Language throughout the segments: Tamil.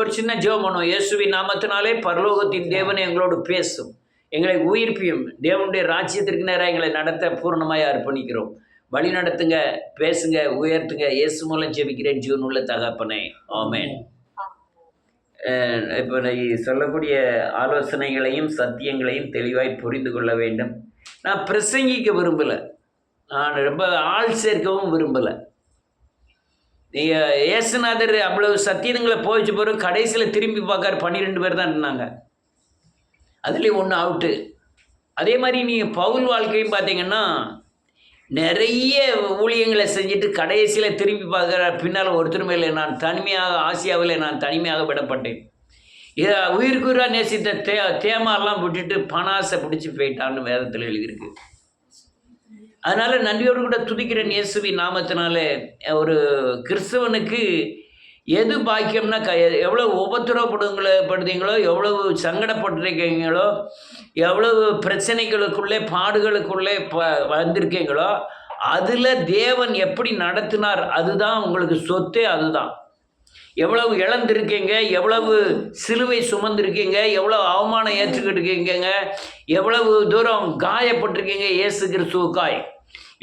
ஒரு சின்ன ஜெபம் பண்ணுவோம். இயேசுவின் நாமத்தினாலே பரலோகத்தின் தேவனை எங்களோடு பேசும், எங்களை உயிர்ப்பியும், தேவனுடைய ராஜ்யத்திற்கு நேராக எங்களை நடத்த பூர்ணமாய் அர்ப்பணிக்கிறோம். வழி நடத்துங்க, பேசுங்க, உயர்த்துங்க. இயேசு மூலம் ஜெபிக்கிறேன் ஜீவனுள்ள தகப்பனே, ஆமென். இப்போ சொல்லக்கூடிய ஆலோசனைகளையும் சத்தியங்களையும் தெளிவாய் புரிந்து கொள்ள வேண்டும். நான் பிரசங்கிக்க விரும்பலை, நான் ரொம்ப ஆள் சேர்க்கவும் விரும்பலை. நீங்கள் இயேசுநாதர் அவ்வளவு சத்தியங்களை போயிச்சு பிறகு கடைசியில் திரும்பி பார்க்கார், 12 பேர் தான் இருந்தாங்க, அதுலேயும் ஒன்று அவுட்டு. அதே மாதிரி நீங்கள் பவுல் வாழ்க்கையும் பார்த்தீங்கன்னா நிறைய ஊழியங்களை செஞ்சுட்டு கடைசியில் திரும்பி பார்க்குற பின்னால் ஒருத்தருமே இல்லை. நான் தனிமையாக ஆசியாவில் நான் தனிமையாக விடப்பட்டேன். இதை உயிருக்குயிராக நேசித்த தேமாலாம் விட்டுட்டு பணாசை பிடிச்சி போயிட்டான்னு வேதத்தில் எழுதியிருக்கு. அதனால் நன்றியோடு கூட துதிக்கிறேன் இயேசுவின் நாமத்தினால. ஒரு கிறிஸ்தவனுக்கு எது பாக்கியம்னா எவ்வளோ உபத்திரவப்படுங்களோ, எவ்வளவு சங்கடப்பட்டிருக்கீங்களோ, எவ்வளவு பிரச்சனைகளுக்குள்ளே பாடுகளுக்குள்ளே வந்திருக்கீங்களோ, அதில் தேவன் எப்படி நடத்தினார் அதுதான் உங்களுக்கு சொத்தே. அதுதான் எவ்வளவு இழந்திருக்கீங்க, எவ்வளவு சிலுவை சுமந்திருக்கீங்க, எவ்வளவு அவமானம் ஏற்றுக்கிட்டு இருக்கீங்க, எவ்வளவு தூரம் காயப்பட்டிருக்கீங்க இயேசு கிறிஸ்துவுக்காய்.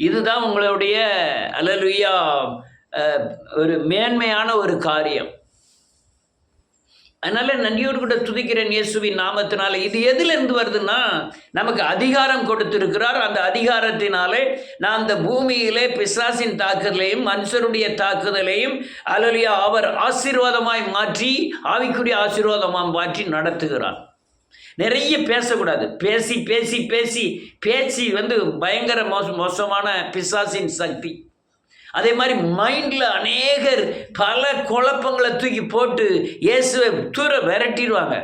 இதுதான் உங்களுடைய அல்லேலூயா ஒரு மேன்மையான ஒரு காரியம். அதனால் நன்றியோடு கூட துதிக்கிறேன் இயேசுவின் நாமத்தினால. இது எதிலிருந்து வருதுன்னா, நமக்கு அதிகாரம் கொடுத்திருக்கிறார். அந்த அதிகாரத்தினாலே நான் அந்த பூமியிலே பிசாசின் தாக்குதலையும் மனுஷருடைய தாக்குதலையும் அல்லேலூயா அவர் ஆசீர்வாதமாய் மாற்றி, ஆவிக்குரிய ஆசீர்வாதமாக மாற்றி நடத்துகிறார். நிறைய பேசக்கூடாது. பேசி பேசி பேசி பேச்சு பயங்கர மோசமான பிசாசின் சக்தி. அதே மாதிரி மைண்டில் அநேகர் பல குழப்பங்களை தூக்கி போட்டு இயேசுவை தூர விரட்டிடுவாங்க.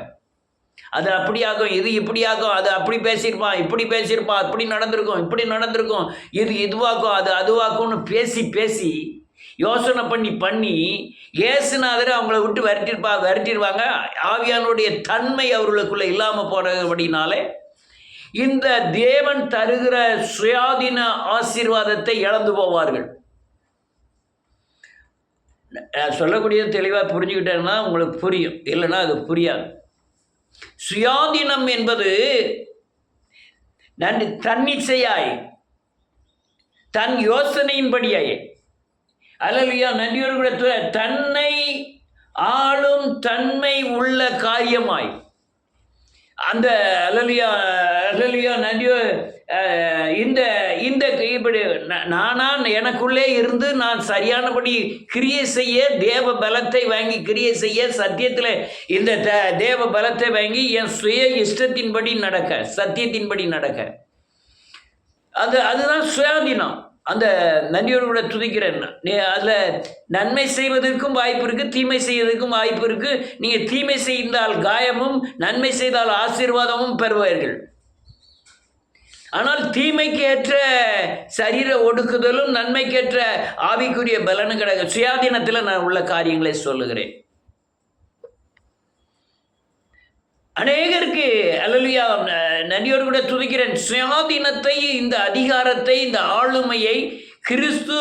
அது அப்படியாகும், இது இப்படியாகும், அது அப்படி பேசியிருப்பான், இப்படி பேசியிருப்பான், அப்படி நடந்திருக்கும், இப்படி நடந்திருக்கும், இது இதுவாக்கும், அது அதுவாக்கும்னு பேசி பேசி யோசனை பண்ணி இயேசுநாதர் அவங்கள விட்டு விரட்டிடுவாங்க. ஆவியானுடைய தன்மை அவர்களுக்குள்ளே இல்லாமல் போனபடினாலே இந்த தேவன் தருகிற சுயாதீன ஆசீர்வாதத்தை இழந்து போவார்கள். சொல்லக்கூடியது தெளிவாக புரிஞ்சுக்கிட்டேன்னா உங்களுக்கு புரியும், இல்லைன்னா அது புரியாது. சுயாதீனம் என்பது தன்னிச்சையாய் தன் யோசனையின்படியாய் அல்லேலூயா நன்றியோடு கூட தன்னை ஆளும் தன்மை உள்ள காரியமாய் அந்த அல்லேலூயா நன்றியோ இந்த இப்படி எனக்குள்ளே இருந்து நான் சரியானபடி கிரியை செய்ய தேவ பலத்தை வாங்கி கிரியை செய்ய சத்தியத்தில் இந்த தேவ பலத்தை வாங்கி என் சுய இஷ்டத்தின்படி நடக்க, சத்தியத்தின்படி நடக்க, அதுதான் சுயாதீனம். அந்த நன்றியோடு கூட துதிக்கிறேன். அதில் நன்மை செய்வதற்கும் வாய்ப்பு இருக்குது, தீமை செய்வதற்கும் வாய்ப்பு இருக்குது. நீங்கள் தீமை செய்தால் காயமும், நன்மை செய்தால் ஆசீர்வாதமும் பெறுவார்கள். ஆனால் தீமைக்கு ஏற்ற சரீர ஒடுக்குதலும் நன்மைக்கேற்ற ஆவிக்குரிய பலனும் கிடையாது. சுயாதீனத்தில் நான் உள்ள காரியங்களை சொல்லுகிறேன். அநேகருக்கு அல்லேலூயா நன்றியோடு கூட துதிக்கிறேன். சுயாதீனத்தை, இந்த அதிகாரத்தை, இந்த ஆளுமையை கிறிஸ்து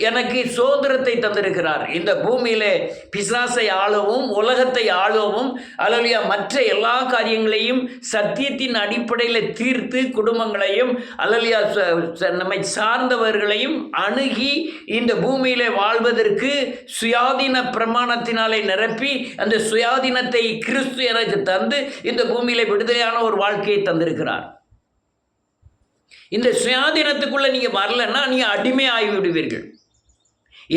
எனக்கு சுதந்திரத்தை தந்திருக்கிறார். இந்த பூமியிலே பிசாசை ஆளவும், உலகத்தை ஆளவும், அல்லேலூயா மற்ற எல்லா காரியங்களையும் சத்தியத்தின் அடிப்படையில் தீர்த்து குடும்பங்களையும் அல்லேலூயா நம்மை சார்ந்தவர்களையும் அணுகி இந்த பூமியிலே வாழ்வதற்கு சுயாதீன பிரமாணத்தினாலே நிரப்பி அந்த சுயாதீனத்தை கிறிஸ்து எனக்கு தந்து இந்த பூமியிலே விடுதலையான ஒரு வாழ்க்கையை தந்திருக்கிறார். இந்த சுயாதீனத்துக்குள்ளே நீங்கள் வரலன்னா நீங்கள் அடிமை ஆகிவிடுவீர்கள்.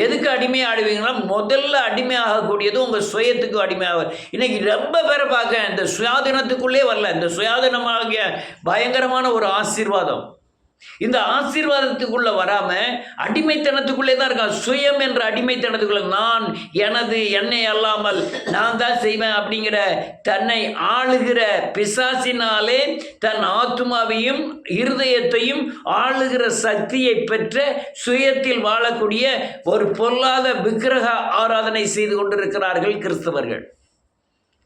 எதுக்கு அடிமை ஆடுவீங்கன்னா, முதல்ல அடிமையாகக்கூடியது உங்கள் சுயத்துக்கு அடிமையாக. இன்றைக்கி ரொம்ப பேரை பார்க்க இந்த சுயாதீனத்துக்குள்ளே வரல. இந்த சுயாதீனமாகிய பயங்கரமான ஒரு ஆசீர்வாதம், இந்த ஆசீர்வாதத்துக்குள்ளே வராமல் அடிமைத்தனத்துக்குள்ளே தான் இருக்கான். சுயம் என்ற அடிமைத்தனத்துக்குள்ளே நான், எனது, என்னை அல்லாமல் நான் தான் செய்வேன் அப்படிங்கிற தன்னை ஆளுகிற பிசாசினாலே தன் ஆத்துமாவையும் இருதயத்தையும் ஆளுகிற சக்தியை பெற்ற சுயத்தில் வாழக்கூடிய ஒரு பொல்லாத விக்கிரக ஆராதனை செய்து கொண்டிருக்கிறார்கள் கிறிஸ்தவர்கள்.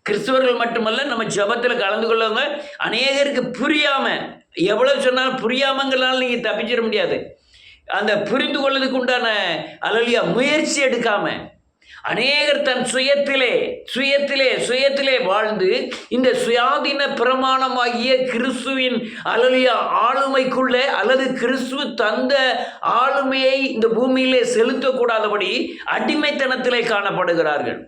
கிறிஸ்தவர்கள் மட்டுமல்ல, நம்ம ஜெபத்தில் கலந்து கொள்ளவங்க அநேகருக்கு புரியாமல், எவ்வளவு சொன்னாலும் புரியாமங்களால் நீங்கள் தப்பிச்சிட முடியாது. அந்த புரிந்து கொள்வதுக்கு உண்டான அல்லேலூயா முயற்சி எடுக்காமல் அநேகர் தன் சுயத்திலே வாழ்ந்து இந்த சுயாதீன பிரமாணமாகிய கிறிஸ்துவின் அல்லேலூயா ஆளுமைக்குள்ளே அல்லது கிறிஸ்துவ தந்த ஆளுமையை இந்த பூமியிலே செலுத்தக்கூடாதபடி அடிமைத்தனத்திலே காணப்படுகிறார்கள்.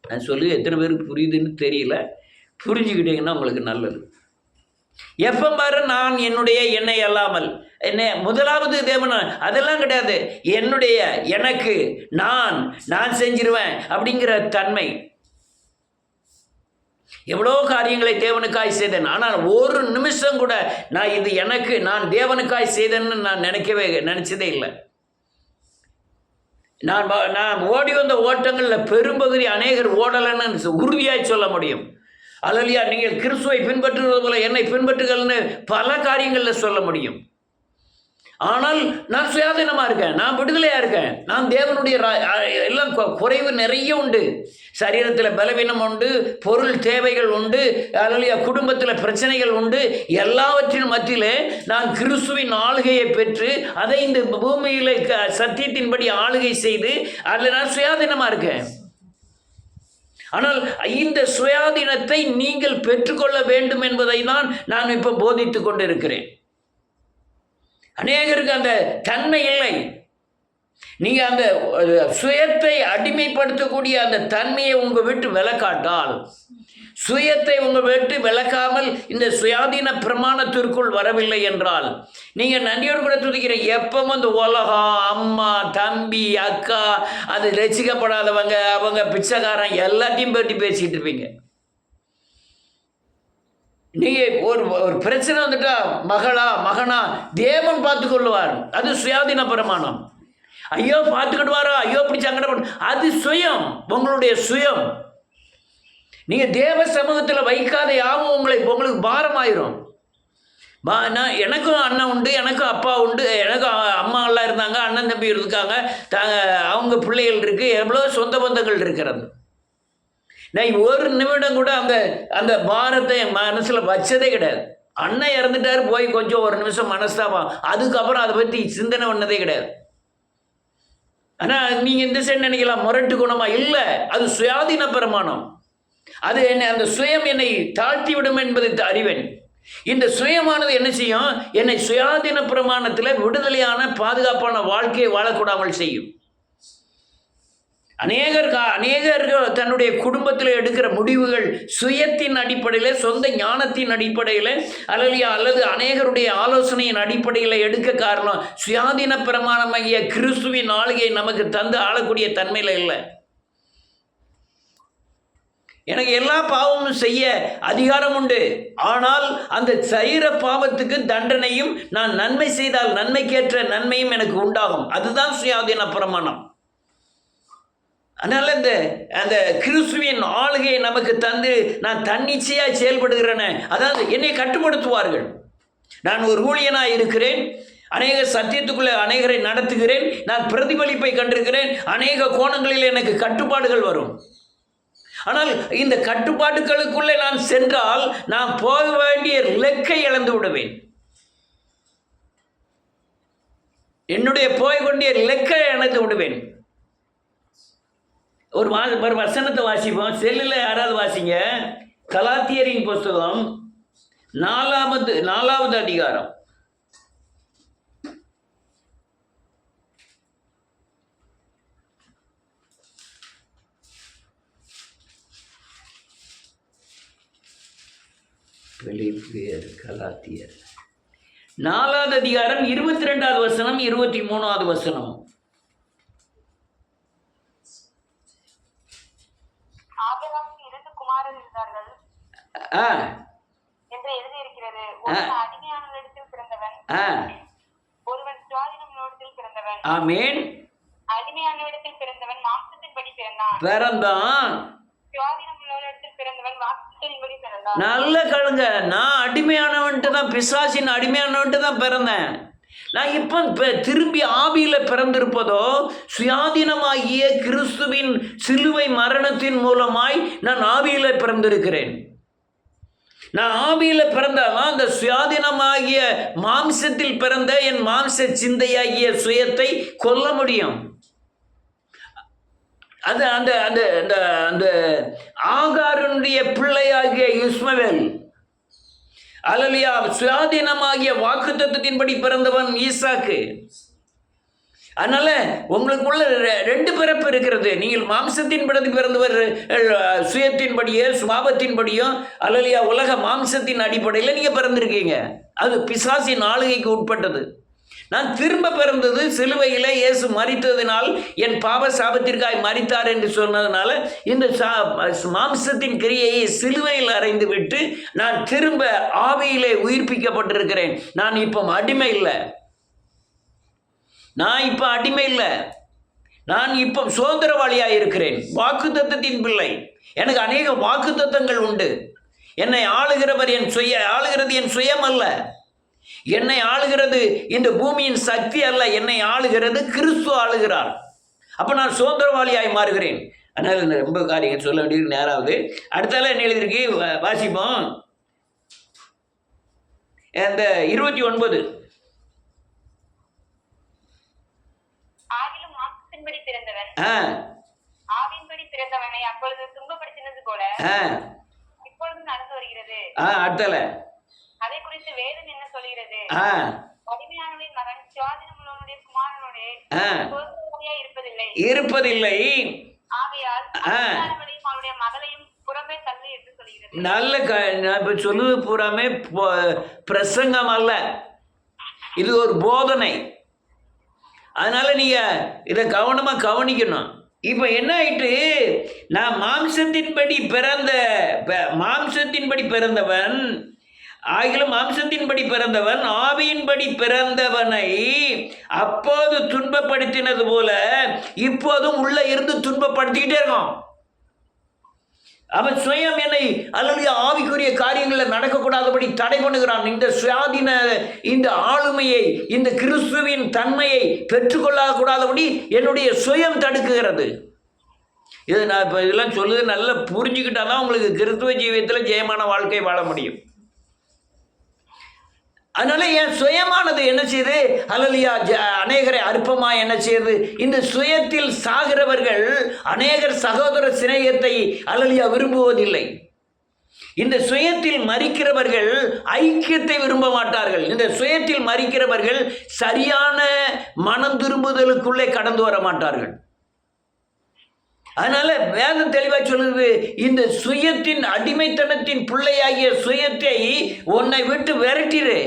நான் சொல்லி எத்தனை பேருக்கு புரியுதுன்னு தெரியல. புரிஞ்சுக்கிட்டீங்கன்னா உங்களுக்கு நல்லது. எப்போ பாரு நான் என்னை அல்லாமல் என்ன முதலாவது தேவன் அதெல்லாம் கிடையாது. எனக்கு நான் செஞ்சிருவேன் அப்படிங்கிற தன்மை. எவ்வளோ காரியங்களை தேவனுக்காய் செய்தேன், ஆனால் ஒரு நிமிஷம் கூட நான் தேவனுக்காய் செய்தேன்னு நான் நினைச்சதே இல்லை. நான் ஓடி வந்த ஓட்டங்களில் பெரும்பகுதி அநேகர் ஓடலைன்னு உறுதியாய் சொல்ல முடியும். அல்லேலூயா. நீங்கள் கிறிஸ்துவை பின்பற்றுவது போல என்னை பின்பற்றுகள்னு பல காரியங்களில் சொல்ல முடியும். ஆனால் நான் சுயாதீனமாக இருக்கேன், நான் விடுதலையாக இருக்கேன். நான் தேவனுடைய எல்லாம் குறைவு நிறைய உண்டு. சரீரத்தில் பலவீனம் உண்டு, பொருள் தேவைகள் உண்டு, அல்லேலூயா, குடும்பத்தில் பிரச்சனைகள் உண்டு. எல்லாவற்றின் மத்தியிலே நான் கிறிஸ்துவின் ஆளுகையை பெற்று அதை இந்த பூமியில் சத்தியத்தின்படி ஆளுகை செய்து அதில் நான் சுயாதீனமாக இருக்கேன். ஆனால் இந்த சுயாதீனத்தை நீங்கள் பெற்றுக்கொள்ள வேண்டும் என்பதை தான் நான் இப்போ போதித்து கொண்டிருக்கிறேன். அநேகருக்கு அந்த தன்மை இல்லை. நீங்கள் அந்த சுயத்தை அடிமைப்படுத்தக்கூடிய அந்த தன்மையை உங்கள் விட்டு விலக்காட்டால், சுயத்தை உங்கள் விட்டு விலக்காமல் இந்த சுயாதீன பிரமாணத்திற்குள் வரவில்லை என்றால், நீங்கள் நன்றியோடு கூட துதிக்கிற எப்பவும் அந்த உலகம், அம்மா, தம்பி, அக்கா, அது ரசிக்கப்படாதவங்க, அவங்க பிச்சைக்காரன் எல்லாத்தையும் பற்றி பேசிகிட்டு இருப்பீங்க. நீங்கள் ஒரு பிரச்சனை வந்துட்டா மகனா தேவன் பார்த்து கொள்ளுவார். அது சுயாதீன பிரமாணம். ஐயோ பார்த்துக்கிடுவாரோ, ஐயோ இப்படி சங்கடப்படும், அது சுயம், உங்களுடைய சுயம். நீங்கள் தேவ சமூகத்தில் வைக்காத யாவும் உங்களுக்கு பாரமாயிரும். எனக்கும் அண்ணன் உண்டு, எனக்கும் அப்பா உண்டு, எனக்கும் அம்மா எல்லாம் இருந்தாங்க, அண்ணன் தம்பி இருக்காங்க, அவங்க பிள்ளைகள் இருக்குது, எவ்வளோ சொந்த பந்தங்கள் இருக்கிறது. நான் ஒரு நிமிடம் கூட அந்த பாரத்தை என் மனசில் வச்சதே கிடையாது. அண்ணன் இறந்துட்டார், போய் கொஞ்சம் ஒரு நிமிஷம் மனஸ்தாபம், அதுக்கப்புறம் அதை பற்றி சிந்தனை பண்ணதே கிடையாது. ஆனால் நீங்கள் இந்த சைடு நினைக்கலாம் முரட்டு குணமா, இல்லை, அது சுயாதீன பிரமாணம். அது அந்த சுயம் என்னை தாழ்த்தி விடும் என்பதை அறிவேன். இந்த சுயமானது என்ன செய்யும்? என்னை சுயாதீன பிரமாணத்தில் விடுதலையான பாதுகாப்பான வாழ்க்கையை வாழக்கூடாமல் செய்யும். அநேகர்கள் தன்னுடைய குடும்பத்தில் எடுக்கிற முடிவுகள் சுயத்தின் அடிப்படையில், சொந்த ஞானத்தின் அடிப்படையில், அல்லது அநேகருடைய ஆலோசனையின் அடிப்படையில் எடுக்க காரணம் சுயாதீன பிரமாணமாகிய கிறிஸ்துவின் ஆளுகையை நமக்கு தந்து ஆளக்கூடிய தன்மையில் இல்லை. எனக்கு எல்லா பாவமும் செய்ய அதிகாரம் உண்டு, ஆனால் அந்த செய்கிற பாவத்துக்கு தண்டனையும், நான் நன்மை செய்தால் நன்மைக்கேற்ற நன்மையும் எனக்கு உண்டாகும். அதுதான் சுயாதீன பிரமாணம். அதனால் அந்த கிறிஸ்துவின் ஆளுகையை நமக்கு தந்து நான் தன்னிச்சையாக செயல்படுகிறேன்னு, அதாவது என்னை கட்டுப்படுத்துவார்கள். நான் ஒரு ஊழியனாக இருக்கிறேன், அநேக சத்தியத்துக்குள்ளே அநேகரை நடத்துகிறேன், நான் பிரதிபலிப்பை கண்டிருக்கிறேன், அநேக கோணங்களில் எனக்கு கட்டுப்பாடுகள் வரும். ஆனால் இந்த கட்டுப்பாடுகளுக்குள்ளே நான் சென்றால் நான் போக வேண்டிய இலக்கை இழந்து விடுவேன். என்னுடைய போக வேண்டிய இலக்கை இழந்து விடுவேன். ஒரு வசனத்தை வாசிப்போம். செல்லில் யாராவது வாசிங்க. கலாத்தியரின் புஸ்தகம் 4வது அதிகாரம். கலாத்தியர் 4வது அதிகாரம் 22வது வசனம் 23வது வசனம். ஆமென். அடிமையானவரிடத்தில் பிறந்தவன் மாம்சத்தின்படி பிறந்தான். நல்ல கழுங்க. நான் அடிமையானவன்ட்டு தான், பிசாசின் அடிமையானவன்ட்டு தான் பிறந்தேன். நான் இப்போ திரும்பி ஆவியில் பிறந்திருப்பதோ சுயாதீனமாகிய கிறிஸ்துவின் சிலுவை மரணத்தின் மூலமாய் நான் ஆவியில் பிறந்திருக்கிறேன். நான் ஆவியில் பிறந்தாலும் அந்த சுயாதீனமாகிய மாம்சத்தில் பிறந்த என் மாம்ச சிந்தையாகிய சுயத்தை கொல்ல முடியும். அது அந்த அந்த அந்த அந்த ஆகாருடைய பிள்ளையாகிய இஸ்மவேல், அல்லேலூயா, சுயாதீனமாகிய வாக்குத்தத்தத்தின்படி பிறந்தவன் ஈசாக்கு. அதனால உங்களுக்குள்ள ரெண்டு பிறப்பு இருக்கிறது. நீங்கள் மாம்சத்தின்படி பிறந்தவர் சுயத்தின்படியோ சுபாவத்தின்படியோ, அல்லேலூயா, உலக மாம்சத்தின் அடிப்படையில் நீங்க பிறந்திருக்கீங்க. அது பிசாசின் ஆளுகைக்கு உட்பட்டது. நான் திரும்ப பிறந்தது சிலுவையில் இயேசு மரித்ததினால், என் பாவ சாபத்திற்காய் மரித்தார் என்று சொன்னதுனால இந்த மாம்சத்தின் கிரியையை சிலுவையில் அறைந்து விட்டு நான் திரும்ப ஆவியிலே உயிர்ப்பிக்கப்பட்டிருக்கிறேன். நான் இப்போ அடிமை இல்லை, நான் இப்போ அடிமை இல்லை, நான் இப்போ சுதந்திரவாளியாக இருக்கிறேன், வாக்குத்தத்தத்தின் பிள்ளை. எனக்கு அநேக வாக்குத்தத்தங்கள் உண்டு. என்னை ஆளுகிறவர் ஆளுகிறது என் சுயம் அல்ல, என்னை ஆளுகிறது இந்த பூமியின் சக்தி அல்ல, என்னை ஆளுகிறது கிறிஸ்து ஆளுகிறார். அப்போ நான் சுதந்திரவாளியாய் மாறுகிறேன். அதனால் ரொம்ப காரியங்கள் சொல்ல வேண்டியது நேராவது. அடுத்தால என்ன எழுதியிருக்கு வாசிப்போம். இந்த 29 பிறந்தவனை அப்பொழுது துன்பப்படுத்தினது போல இப்பொழுது நடந்து வருகிறது. அடுத்தால அதை குறித்து வேதம் என்ன சொல்கிறது? அடிமையானவரின் மகன் சுயாதீனமுள்ளவனுடைய குமாரனோடு இருப்பதில்லை, ஆகையால் அவருடைய மகளையும் புறம்பே தள்ளு என்று சொல்கிறது. நல்ல சொல்லுது பூராமே பிரசங்கம் அல்ல, இது ஒரு போதனை. அதனால நீங்க இதை கவனமா கவனிக்கணும். இப்போ என்ன ஆயிட்டு, நான் மாம்சத்தின்படி பிறந்தவன் ஆகிலும் மாம்சத்தின்படி பிறந்தவன் ஆவியின்படி பிறந்தவனை அப்போது துன்பப்படுத்தினது போல இப்போதும் உள்ள இருந்து துன்பப்படுத்திக்கிட்டே இருக்கான். அவன் சுயம் என்னை அல்லது ஆவிக்குரிய காரியங்களில் நடக்கக்கூடாதபடி தடை பண்ணுகிறான். இந்த சுயாதீன இந்த ஆளுமையை, இந்த கிறிஸ்துவின் தன்மையை பெற்றுக்கொள்ளக்கூடாதபடி என்னுடைய சுயம் தடுக்குகிறது. இது நான் இப்போ இதெல்லாம் சொல்லுது நல்லா புரிஞ்சுக்கிட்டா தான் உங்களுக்கு கிறிஸ்துவ ஜீவியத்தில் ஜெயமான வாழ்க்கை வாழ முடியும். அதனால என் சுயமானது என்ன செய்யுது, அல்லேலூயா, அநேகரை அற்பமாக என்ன செய்யுது, இந்த சுயத்தில் சாகிறவர்கள் அநேகர் சகோதர சிநேகத்தை அல்லேலூயா விரும்புவதில்லை. இந்த சுயத்தில் மரிக்கிறவர்கள் ஐக்கியத்தை விரும்ப மாட்டார்கள். இந்த சுயத்தில் மரிக்கிறவர்கள் சரியான மனம் திரும்புதலுக்குள்ளே கடந்து வர மாட்டார்கள். அதனால வேதம் தெளிவாக சொல்லுது, இந்த சுயத்தின் அடிமைத்தனத்தின் பிள்ளையாகிய சுயத்தை உன்னை விட்டு விரட்டிடு.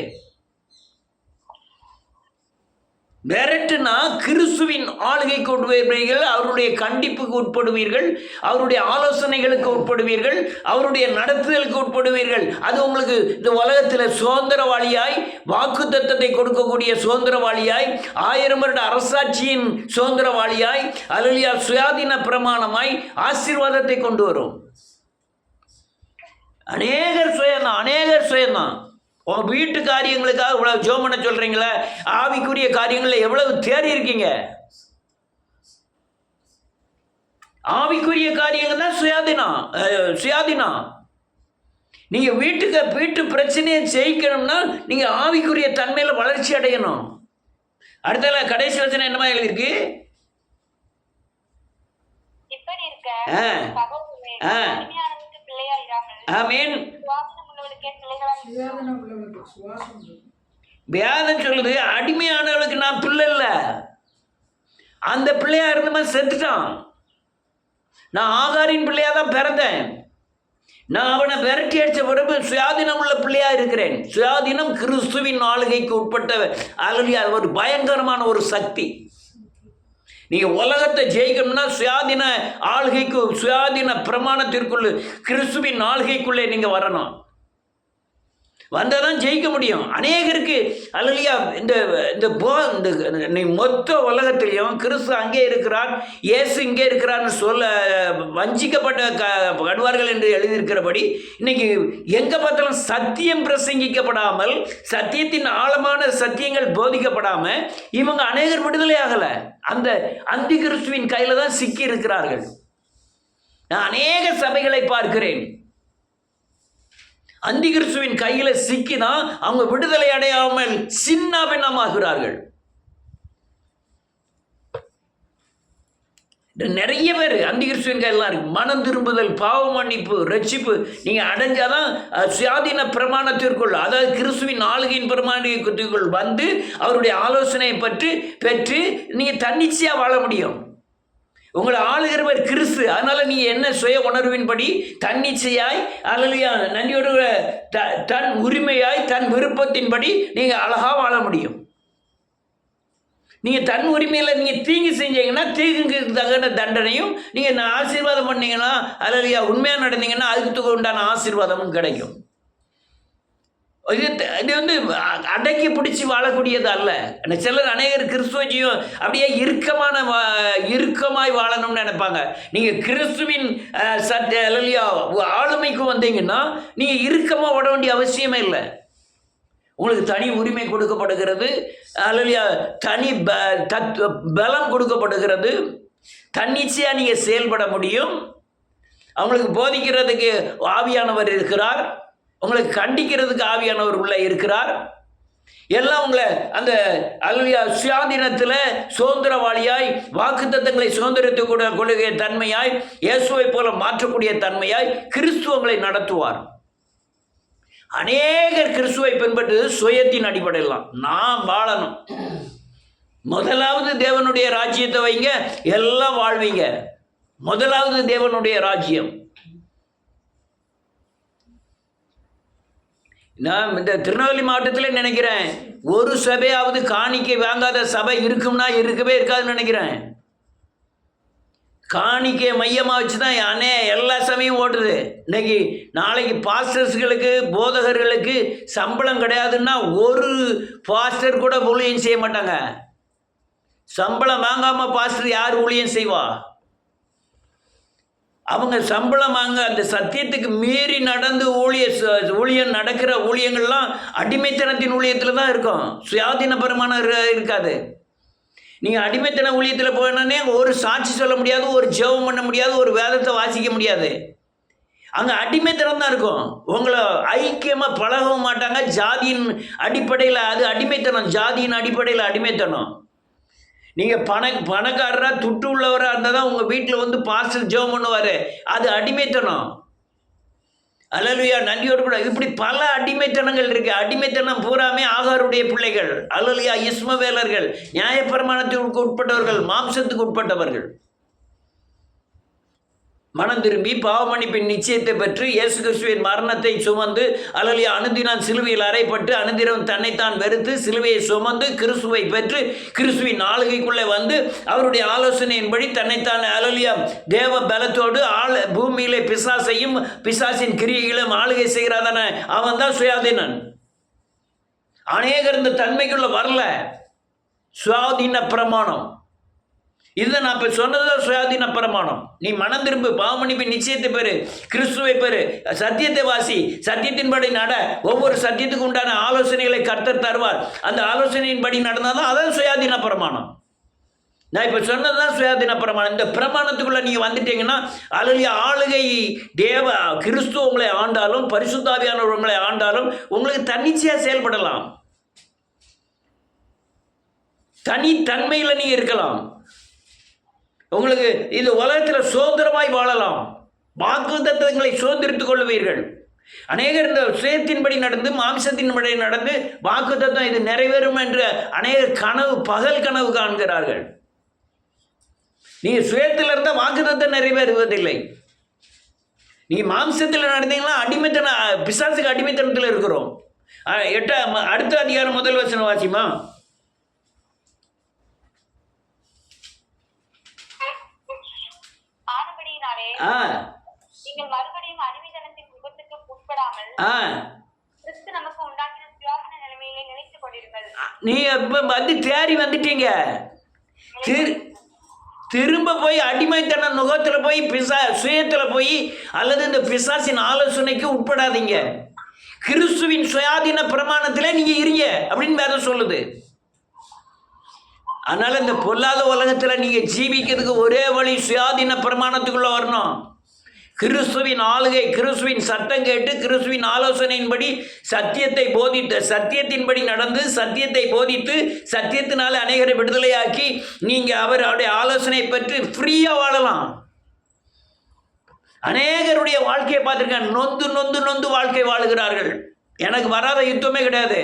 விரட்டுனா கிறிஸ்துவின் ஆளுகைக்கு உட்படுவீர்கள், அவருடைய கண்டிப்புக்கு உட்படுவீர்கள், அவருடைய ஆலோசனைகளுக்கு உட்படுவீர்கள், அவருடைய நடத்துதலுக்கு உட்படுவீர்கள். அது உங்களுக்கு இந்த உலகத்தில் சுதந்திரவாளியாய், வாக்கு தத்தத்தை கொடுக்கக்கூடிய சுதந்திரவாளியாய், 1000 வருட அரசாட்சியின் சுதந்திரவாளியாய், அல்லேலூயா, சுயாதீன பிரமாணமாய் ஆசீர்வாதத்தை கொண்டு வரும். அநேகர் சுயம்தான். உங்கள் வீட்டு காரியங்களுக்காக இவ்வளவு ஜெபம் பண்ண சொல்கிறீங்களா? ஆவிக்குரிய காரியங்களில் எவ்வளவு தேறி இருக்கீங்க? ஆவிக்குரிய காரியங்கள் தான் சுயாதீனம். நீங்கள் வீட்டு பிரச்சனையை ஜெயிக்கணும்னா நீங்கள் ஆவிக்குரிய தன்மையில் வளர்ச்சி அடையணும். அடுத்த கடைசி வசனம் என்னமா எழுதிருக்கு? ஆமென். வேதம் சொல்லுது, அடிமையானவளுக்கு நான் பிள்ளை இல்லை. அந்த பிள்ளையா இருந்தமா செத்துட்டான். நான் ஆகாரின் பிள்ளையா தான் பிறந்தேன். நான் அவனை விரட்டி அடித்த பிறகு சுயாதீனம் உள்ள பிள்ளையா இருக்கிறேன். சுயாதீனம் கிறிஸ்துவின் ஆளுகைக்கு உட்பட்ட அல்லேலூயா, ஒரு பயங்கரமான ஒரு சக்தி. நீங்கள் உலகத்தை ஜெயிக்கணும்னா சுயாதீன ஆளுகைக்கு, சுயாதீன பிரமாணத்திற்குள்ள கிறிஸ்துவின் ஆளுகைக்குள்ளே நீங்கள் வரணும். வந்தால் தான் ஜெயிக்க முடியும். அநேகருக்கு அல்லேலூயா, இந்த மொத்த உலகத்திலையும் கிறிஸ்து அங்கே இருக்கிறார், இயேசு இங்கே இருக்கிறார்னு சொல்ல வஞ்சிக்கப்பட்ட கடுவார்கள் என்று எழுதியிருக்கிறபடி இன்னைக்கு எங்கே பார்த்தாலும் சத்தியம் பிரசங்கிக்கப்படாமல், சத்தியத்தின் ஆழமான சத்தியங்கள் போதிக்கப்படாமல் இவங்க அநேகர் விடுதலை ஆகலை. அந்த அந்தி கிறிஸ்துவின் கையில் தான் சிக்கி இருக்கிறார்கள். நான் அநேக சபைகளை பார்க்கிறேன், அந்தி கிறிஸ்துவின் கையில் சிக்கிதான் அவங்க விடுதலை அடையாமல் சின்ன பின்னமாகிறார்கள். நிறைய பேர் அந்த கிறிஸ்துவின் கையெல்லாம் இருக்கு. மனம் திரும்புதல், பாவ மன்னிப்பு, ரட்சிப்பு நீங்கள் அடைஞ்சாதான் சுயாதீன பிரமாணத்திற்குள், அதாவது கிறிஸ்துவின் ஆளுகையின் பிரமாணத்திற்குள் வந்து அவருடைய ஆலோசனையை பெற்று நீங்கள் தன்னிச்சையாக வாழ முடியும். உங்களை ஆளுகிறவர் கிறிஸ்து. அதனால நீங்கள் என்ன சுய உணர்வின்படி தன்னிச்சையாய் அல்லையா நன்றியோடு தன் உரிமையாய் தன் விருப்பத்தின்படி நீங்கள் அழகாக வாழ முடியும். நீங்கள் தன் உரிமையில் நீங்கள் தீங்கு செஞ்சீங்கன்னா தீங்குக்கு தகுந்த தண்டனையும், நீங்கள் ஆசீர்வாதம் பண்ணீங்கன்னா அல்லையா உண்மையாக நடந்தீங்கன்னா அதுக்கு உண்டான ஆசீர்வாதமும் கிடைக்கும். இது வந்து அடக்கி பிடிச்சி வாழக்கூடியது அல்ல. சிலர் அநேகர் கிறிஸ்துவஜியும் அப்படியே இறுக்கமாய் வாழணும்னு நினைப்பாங்க. நீங்கள் கிறிஸ்துவின் அல்லையா ஆளுமைக்கு வந்தீங்கன்னா நீங்கள் இறுக்கமாக ஓட வேண்டிய அவசியமே இல்லை. உங்களுக்கு தனி உரிமை கொடுக்கப்படுகிறது, அல்லையா தனி பலம் கொடுக்கப்படுகிறது, தன்னிச்சையாக நீங்கள் செயல்பட முடியும். அவங்களுக்கு போதிக்கிறதுக்கு ஆவியானவர் இருக்கிறார், உங்களுக்கு கண்டிக்கிறதுக்கு ஆவியானவர் உள்ளே இருக்கிறார். எல்லாம் உங்களை அந்த அல்லையா சுயாதீனத்தில் சுதந்திரவாளியாய் வாக்குத்தத்தங்களை சுதந்திரத்துக்கு கூட கொள்ளுகிற தன்மையாய் இயேசுவை போல மாற்றக்கூடிய தன்மையாய் கிறிஸ்துவங்களை நடத்துவார். அநேகர் கிறிஸ்துவை பின்பற்றுவது சுயத்தின் அடிப்படையில் தான். நான் வாழணும், முதலாவது தேவனுடைய ராஜ்யத்தை வைங்க, எல்லாம் வாழ்வீங்க. முதலாவது தேவனுடைய ராஜ்யம். நான் இந்த திருநெல்வேலி மாவட்டத்தில் நினைக்கிறேன் ஒரு சபையாவது காணிக்கை வாங்காத சபை இருக்கும்னா இருக்கவே இருக்காதுன்னு நினைக்கிறேன். காணிக்கை மையமாக வச்சு தான் எல்லா சமயம் ஓட்டுது. இன்னைக்கு நாளைக்கு பாஸ்டர்ஸ்களுக்கு போதகர்களுக்கு சம்பளம் கிடையாதுன்னா ஒரு பாஸ்டர் கூட ஊழியம் செய்ய மாட்டாங்க. சம்பளம் வாங்காமல் பாஸ்டர் யார் ஊழியம் செய்வா? அவங்க சம்பளம் வாங்க அந்த சத்தியத்துக்கு மீறி நடந்து ஊழியம் நடக்கிற ஊழியங்கள்லாம் அடிமைத்தனத்தின் ஊழியத்தில் தான் இருக்கும், சுயாதீனபரமான இருக்காது. நீங்கள் அடிமைத்தன ஊழியத்தில் போனோடனே ஒரு சாட்சி சொல்ல முடியாது, ஒரு ஜெபம் பண்ண முடியாது, ஒரு வேதத்தை வாசிக்க முடியாது. அங்கே அடிமைத்தனம் தான் இருக்கும். உங்களை ஐக்கியமாக பழகவும் மாட்டாங்க. ஜாதியின் அடிப்படையில் அது அடிமைத்தனம், ஜாதியின் அடிப்படையில் அடிமைத்தனம். நீங்கள் பணக்காரராக துட்டு உள்ளவராக இருந்தால் தான் உங்கள் வீட்டில் வந்து பாஸ்டர் ஜெபம் பண்ணுவார், அது அடிமைத்தனம். அல்லேலூயா, நன்றியோடு கூட. இப்படி பல அடிமைத்தனங்கள் இருக்கு. அடிமைத்தனம் பூராமே ஆகாருடைய பிள்ளைகள், அல்லேலூயா, இஸ்மவேலர்கள், நியாயப்பிரமாணத்திற்கு உட்பட்டவர்கள், மாம்சத்துக்கு உட்பட்டவர்கள். மனம் திரும்பி பாவமன்னிப்பின் நிச்சயத்தை பெற்று இயேசு கிறிஸ்துவின் மரணத்தை சுமந்து அல்லேலூயா அனுதினம் சிலுவையில் அறைப்பட்டு அனுதினம் தன்னைத்தான் வெறுத்து சிலுவையை சுமந்து கிறிஸ்துவை பெற்று கிறிஸ்துவின் ஆளுகைக்குள்ளே வந்து அவருடைய ஆலோசனையின்படி தன்னைத்தான் அல்லேலூயா தேவ பலத்தோடு பூமியிலே பிசாசையும் பிசாசின் கிரியைகளும் ஆளுகை செய்கிறாதான அவன் தான் சுயாதீனன். அநேகர் இந்த தன்மைக்குள்ள வரல. சுயாதீன பிரமாணம் இதுதான் நான் இப்போ சொன்னதுதான் சுயாதீன பிரமாணம். நீ மனம் திரும்பு, பாவமன்னிப்பின் நிச்சயத்தை பெறு, கிறிஸ்துவை பெறு, சத்தியத்தை வாசி, சத்தியத்தின்படி நட. ஒவ்வொரு சத்தியத்துக்கு உண்டான ஆலோசனைகளை கர்த்தர் தருவார். அந்த ஆலோசனையின்படி நடந்தால் தான் அதான் சுயாதீன பிரமாணம். நான் இப்போ சொன்னதுதான் சுயாதீன பிரமாணம். இந்த பிரமாணத்துக்குள்ளே நீங்கள் வந்துட்டீங்கன்னா அல்லேலூயா ஆளுகை தேவ கிறிஸ்து உங்களை ஆண்டாலும் பரிசுத்தாவியானவர் உங்களை ஆண்டாலும் உங்களுக்கு தன்னிச்சையாக செயல்படலாம். தனித்தன்மையில் நீங்கள் இருக்கலாம். உங்களுக்கு இது உலகத்தில் சுதந்திரமாய் வாழலாம். வாக்குத்தத்தங்களை சுதந்திரித்துக் கொள்வீர்கள். அநேகர் இந்த சுயத்தின்படி நடந்து மாம்சத்தின்படி நடந்து வாக்குத்தத்தம் இது நிறைவேறும் என்று அநேக பகல் கனவு காண்கிறார்கள். நீங்கள் சுயத்தில் இருந்தால் வாக்குத்தத்தம் நிறைவேறுவதில்லை. நீங்கள் மாம்சத்தில் நடந்தீங்கன்னா அடிமைத்தன பிசாசுக்கு அடிமைத்தனத்தில் இருக்கிறோம். அடுத்த அதிகாரம் முதல் வசனம் வாசிமா. நீங்கள் மறுபடியும் அடிமைத்தனத்தின் விபத்துக்கு உட்படாமல் கிறிஸ்து நமக்கு உண்டாக்கின சுயாதீன நிலைமையை நினைத்துக் கொண்டிருங்கள். நீ வந்து தேறி வந்துட்டீங்க. திரும்ப போய் அடிமைத்தன நுகத்தில் போய் சுயத்தில் போய் அல்லது இந்த பிசாசின் ஆலோசனைக்கு உட்படாதீங்க. கிறிஸ்துவின் சுயாதீன பிரமாணத்திலே நீங்க இருங்க அப்படின்னு வேதம் சொல்லுது. அதனால இந்த பொல்லாத உலகத்தில் நீங்க ஜீவிக்கிறதுக்கு ஒரே வழி சுயாதீன பிரமாணத்துக்குள்ள வரணும். கிறிஸ்துவின் ஆளுகை, கிறிஸ்துவின் சத்தம் கேட்டு கிறிஸ்துவின் ஆலோசனையின்படி சத்தியத்தின்படி நடந்து சத்தியத்தை போதித்து சத்தியத்தினால அநேகரை விடுதலையாக்கி நீங்கள் அவருடைய ஆலோசனை பெற்று ஃப்ரீயாக வாழலாம். அநேகருடைய வாழ்க்கையை பார்த்துருக்கேன், நொந்து நொந்து நொந்து வாழ்க்கை வாழுகிறார்கள். எனக்கு வராத யுத்தமே கிடையாது,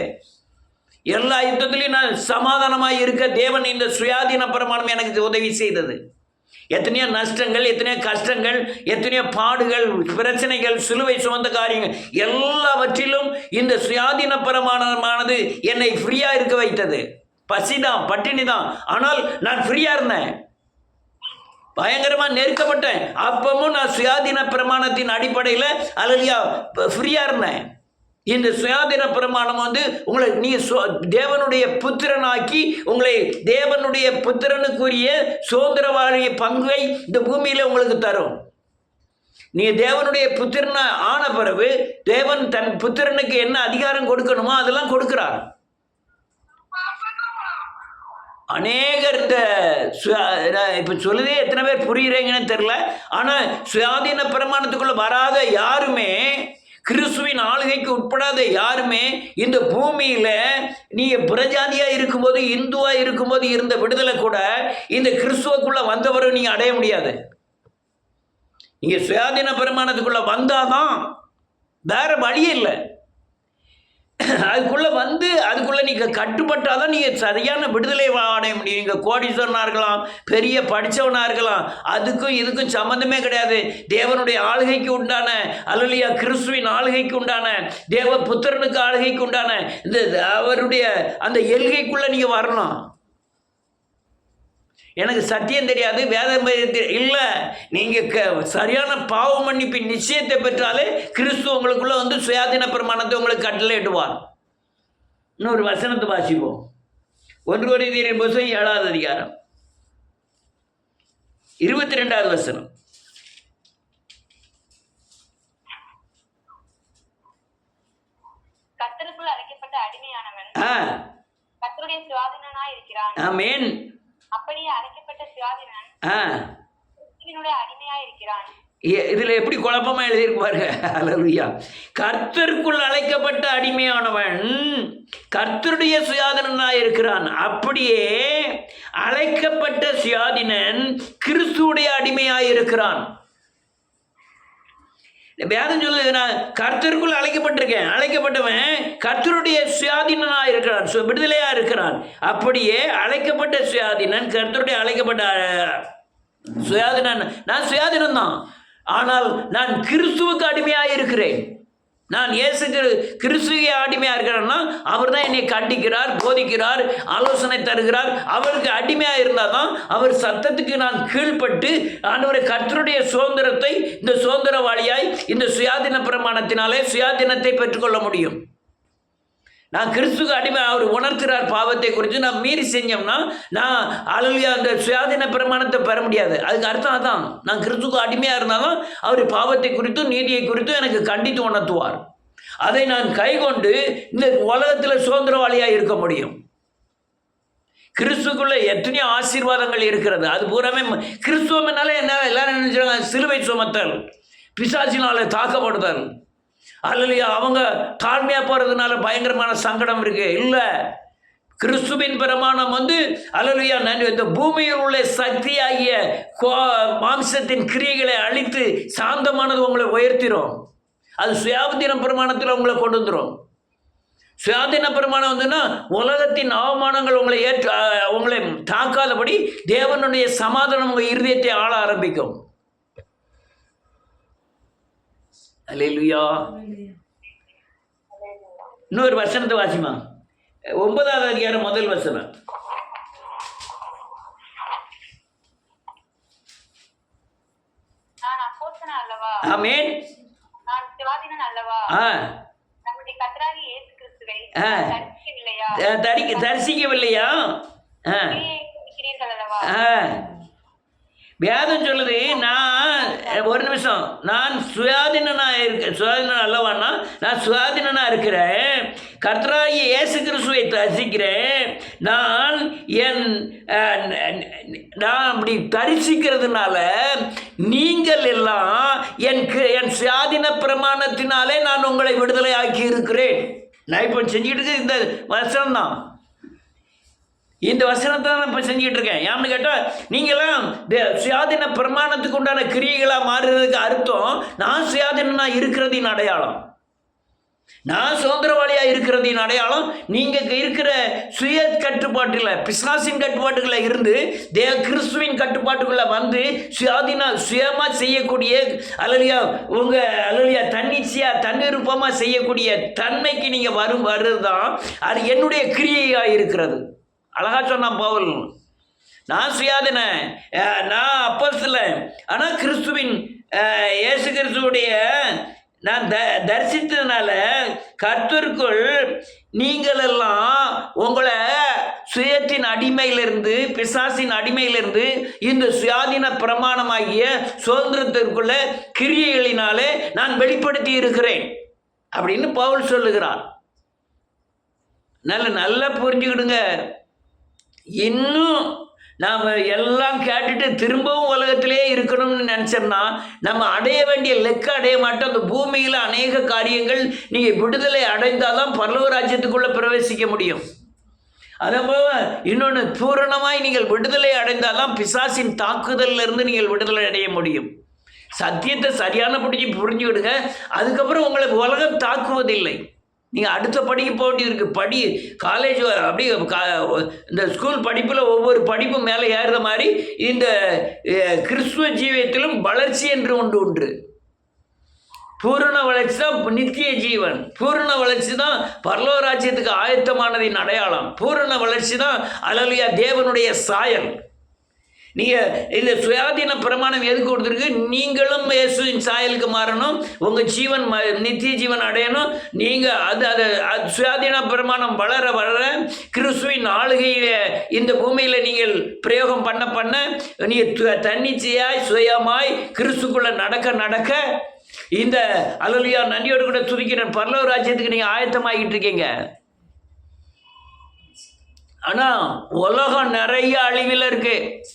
எல்லா யுத்தத்திலையும் நான் சமாதானமாக இருக்க தேவன் இந்த சுயாதீன பிரமாணம் எனக்கு உதவி செய்தது. எத்தனையோ நஷ்டங்கள், எத்தனையோ கஷ்டங்கள், எத்தனையோ பாடுகள், பிரச்சனைகள், சிலுவை சுமந்த காரியங்கள் எல்லாவற்றிலும் இந்த சுயாதீன பிரமாணமானது என்னை ஃப்ரீயாக இருக்க வைத்தது. பசிதான், பட்டினி தான், ஆனால் நான் ஃப்ரீயாக இருந்தேன். பயங்கரமாக நெருக்கப்பட்டேன், அப்பவும் நான் சுயாதீன பிரமாணத்தின் அடிப்படையில் அல்லையா ஃப்ரீயாக இருந்தேன். இந்த சுயாதீன பிரமாணம் உங்களை நீ தேவனுடைய புத்திரனாக்கி உங்களை தேவனுடைய புத்திரனுக்குரிய சுதந்திரவாளிய பங்கை இந்த பூமியில் உங்களுக்கு தரும். நீ தேவனுடைய புத்திரனா ஆன பிறகு தேவன் தன் புத்திரனுக்கு என்ன அதிகாரம் கொடுக்கணுமோ அதெல்லாம் கொடுக்கிறார். அநேகர் இந்த இப்போ சொல்லுதே எத்தனை பேர் புரியுறீங்கன்னு தெரியல. ஆனால் சுயாதீன பிரமாணத்துக்குள்ள வராத யாருமே, கிறிஸ்துவின் ஆளுகைக்கு உட்படாத யாருமே இந்த பூமியில் நீங்கள் புறஜாதியாக இருக்கும்போது, இந்துவாக இருக்கும்போது இருந்த விடுதலை கூட இந்த கிறிஸ்துவுக்குள்ளே வந்தவரை நீங்கள் அடைய முடியாது. நீங்கள் சுயாதீன பிரமாணத்துக்குள்ளே வந்தாதான், வேற வழியே இல்லை. அதுக்குள்ளே நீங்கள் கட்டுப்பட்டால் தான் நீங்கள் சரியான விடுதலை அடைய முடியும். நீங்கள் கோடீஸ்வரனாக இருக்கலாம், பெரிய படித்தவனாக இருக்கலாம், அதுக்கும் இதுக்கும் சம்மந்தமே கிடையாது. தேவனுடைய ஆளுகைக்கு உண்டான அல்லையா கிறிஸ்துவின் ஆளுகைக்கு உண்டான தேவ புத்திரனுக்கு ஆளுகைக்கு உண்டான இந்த அவருடைய அந்த எல்கைக்குள்ளே நீங்கள் வரணும். எனக்கு சத்தியம் தெரியாது, வேதம் இல்லை, நீங்கள் சரியான பாவ மன்னிப்பின் நிச்சயத்தை பெற்றாலே கிறிஸ்து உங்களுக்குள்ள சுயாதீன பிரமாணத்தை உங்களுக்கு கட்டளையிடுவார். இன்னொரு வசனத்தை வாசிப்போம். 1 கொரிந்தியர் புத்தகம் 7வது அதிகாரம் 22வது வசனம். கர்த்தருக்குள் அழைக்கப்பட்ட அடிமையானவன் கர்த்தருடைய சுயாதீனனாய் இருக்கிறான். ஆமென். அப்படியே அழைக்கப்பட்ட சுயாதீனன் கிறிஸ்துவினுடைய அடிமையாய் இருக்கிறான். இதுல எப்படி குழப்பமா எழுதியிருக்கு பாருங்க. அல்லேலூயா. கர்த்தருக்குள் அழைக்கப்பட்ட அடிமையானவன் கர்த்தருடைய சுயாதீனனாய் இருக்கிறான். அப்படியே அழைக்கப்பட்ட சுயாதீனன் கிறிஸ்துவுடைய அடிமையாய் இருக்கிறான். வேதம் சொல்லுது, நான் கர்த்தருக்குள் அழைக்கப்பட்டிருக்கேன், அழைக்கப்பட்டவன் கர்த்தருடைய சுயாதீனனாக இருக்கிறான், விடுதலையாக இருக்கிறான். அப்படியே அழைக்கப்பட்ட சுயாதீனன் கர்த்தருடைய அழைக்கப்பட்ட சுயாதீனன். நான் சுயாதீனம்தான், ஆனால் நான் கிறிஸ்துவுக்கு அடிமையாக இருக்கிறேன். நான் இயேசு கிறிஸ்துவே அடிமையாக இருக்கிறேன்னா அவர் தான் என்னை கண்டிக்கிறார், போதிக்கிறார், ஆலோசனை தருகிறார். அவருக்கு அடிமையாக இருந்தால் தான் அவர் சத்தத்துக்கு நான் கீழ்ப்பட்டு ஆண்டவரை கர்த்தருடைய சுதந்திரத்தை இந்த சுதந்திரவாளியாய் இந்த சுயாதீன பிரமாணத்தினாலே சுயாதீனத்தை பெற்றுக்கொள்ள முடியும். நான் கிறிஸ்துக்கு அடிமை, அவர் உணர்த்துகிறார் பாவத்தை குறித்து, நான் மீறி செஞ்சோம்னா நான் அல்லையா அந்த சுயாதீன பிரமாணத்தை பெற முடியாது. அதுக்கு அர்த்தம் அதான், நான் கிறிஸ்துக்கு அடிமையாக இருந்தாலும் அவர் பாவத்தை குறித்தும் நீதியை குறித்தும் எனக்கு கண்டித்து உணர்த்துவார். அதை நான் கைகொண்டு இந்த உலகத்தில் சுதந்திரவாளியாக இருக்க முடியும். கிறிஸ்துக்குள்ள எத்தனையோ ஆசீர்வாதங்கள் இருக்கிறது. அது பூராமே கிறிஸ்துவனால என்ன எல்லாரும் நினைச்சாங்க, சிலுவை சுமத்தல், பிசாசினால தாக்கப்படுதல், அல்லையா அவங்க தாழ்மையாக போகிறதுனால பயங்கரமான சங்கடம் இருக்கு. இல்லை, கிறிஸ்துவின் பிரமாணம் அல்லையா இந்த பூமியில் உள்ள சக்தியாகிய மாம்சத்தின் கிரியைகளை அழித்து சாந்தமானது உங்களை உயர்த்திடும். அது சுயாதீன பிரமாணத்தில் உங்களை கொண்டு வந்துடும். சுயாதீன பிரமாணம் உலகத்தின் அவமானங்கள் உங்களை தாக்காதபடி தேவனுடைய சமாதானம் உங்கள் இருதயத்தை ஆள ஆரம்பிக்கும். அல்லேலூயா. இன்னொரு வசனத்தை வாசிமா, 9வது அதிகாரம் 1 வசனம். நான் அப்போஸ்தலன் அல்லவா? ஆமென். நான் சுயாதீனன் அல்லவா? நம்முடைய கர்த்தராகிய இயேசு கிறிஸ்துவை தரிசிக்கவில்லையா? வேதம் சொல்லுது, நான் ஒரு நிமிஷம், நான் சுயாதீனன் அல்லவான்னா நான் சுயாதீனனாக இருக்கிறேன், கர்த்தராகிய இயேசு கிறிஸ்துவை தரிசிக்கிறேன், நான் என் நான் அப்படி தரிசிக்கிறதுனால நீங்கள் எல்லாம் என் சுயாதீன பிரமாணத்தினாலே நான் உங்களை விடுதலை ஆக்கி இருக்கிறேன். நான் இப்போ செஞ்சுக்கிட்டு இந்த வசனம் தான், இந்த வசனத்தை தான் இப்போ செஞ்சுக்கிட்டு இருக்கேன். ஏன்னு கேட்டால் நீங்களாம் சுயாதீன பிரமாணத்துக்கு உண்டான கிரியைகளாக மாறுறதுக்கு அர்த்தம் நான் சுயாதீனமாக இருக்கிறதின் அடையாளம், நான் சுதந்திரவாளியாக இருக்கிறதின் அடையாளம். நீங்கள் இருக்கிற சுய கட்டுப்பாட்டில் பிசாசின் கட்டுப்பாட்டுகளை இருந்து கிறிஸ்துவின் கட்டுப்பாட்டுக்குள்ளே வந்து சுயமாக செய்யக்கூடிய அல்லையா அல்லையா தன்னிச்சையாக தன்னிருப்பமாக செய்யக்கூடிய தன்மைக்கு நீங்கள் வர்றது தான் அது என்னுடைய கிரியையாக இருக்கிறது. அழகா சொன்னான் பவுல், நான் சுயாதீன, நான் அப்போஸ்தலன், ஆனால் கிறிஸ்துவின் இயேசு கிறிஸ்துவுடைய நான் தரிசித்ததுனால கர்த்தருக்குள் நீங்களெல்லாம் உங்களை சுயத்தின் அடிமையிலிருந்து பிசாசின் அடிமையிலிருந்து இந்த சுயாதீன பிரமாணமாகிய சுதந்திரத்திற்குள்ள கிரியைகளினாலே நான் வெளிப்படுத்தி இருக்கிறேன் அப்படின்னு பவுல் சொல்லுகிறார். நல்லா புரிஞ்சுக்கிடுங்க. இன்னும் நாம் எல்லாம் கேட்டுட்டு திரும்பவும் உலகத்திலே இருக்கணும்னு நினச்சோம்னா நம்ம அடைய வேண்டிய லெக்க அடைய மாட்டோம். அந்த பூமியில் அநேக காரியங்கள் நீங்கள் விடுதலை அடைந்தால் தான் பரலோக ராஜ்யத்துக்குள்ளே பிரவேசிக்க முடியும். அதேபோல் இன்னொன்று, பூரணமாய் நீங்கள் விடுதலை அடைந்தால் தான் பிசாசின் தாக்குதலிருந்து நீங்கள் விடுதலை அடைய முடியும். சத்தியத்தை சரியான புரிஞ்சுக்கிடுங்க. அதுக்கப்புறம் உங்களை உலகம் தாக்குவதில்லை. நீங்கள் அடுத்த படிக்கு போக வேண்டியது இருக்குது. காலேஜ் அப்படி இந்த ஸ்கூல் படிப்பில் ஒவ்வொரு படிப்பும் மேலே ஏறுற மாதிரி இந்த கிறிஸ்துவ ஜீவியத்திலும் வளர்ச்சி என்று ஒன்று. பூரண வளர்ச்சி தான் நித்திய ஜீவன். பூரண வளர்ச்சி தான் பரலோக ராஜ்யத்துக்கு ஆயத்தமானதின் அடையாளம். பூரண வளர்ச்சி தான் அல்லேலூயா தேவனுடைய சாயல். நீங்கள் இந்த சுயாதீன பிரமாணம் எதுக்கு கொடுத்துருக்கு? நீங்களும் இயேசுவின் சாயலுக்கு மாறணும், உங்கள் ஜீவன் நித்திய ஜீவன் அடையணும். நீங்கள் அது சுயாதீன பிரமாணம் வளர வளர கிறிஸ்துவின் ஆளுகையை இந்த பூமியில் நீங்கள் பிரயோகம் பண்ண நீங்கள் தன்னிச்சையாய் சுயமாய் கிறிஸ்துக்குள்ளே நடக்க இந்த அல்லேலூயா நன்றியோடு கூட துதிக்கிற பரலோக ராஜ்யத்துக்கு நீங்கள் ஆயத்தமாகிட்டு இருக்கீங்க. ஆனால் உலகம் நிறைய அழிவில் இருக்குது,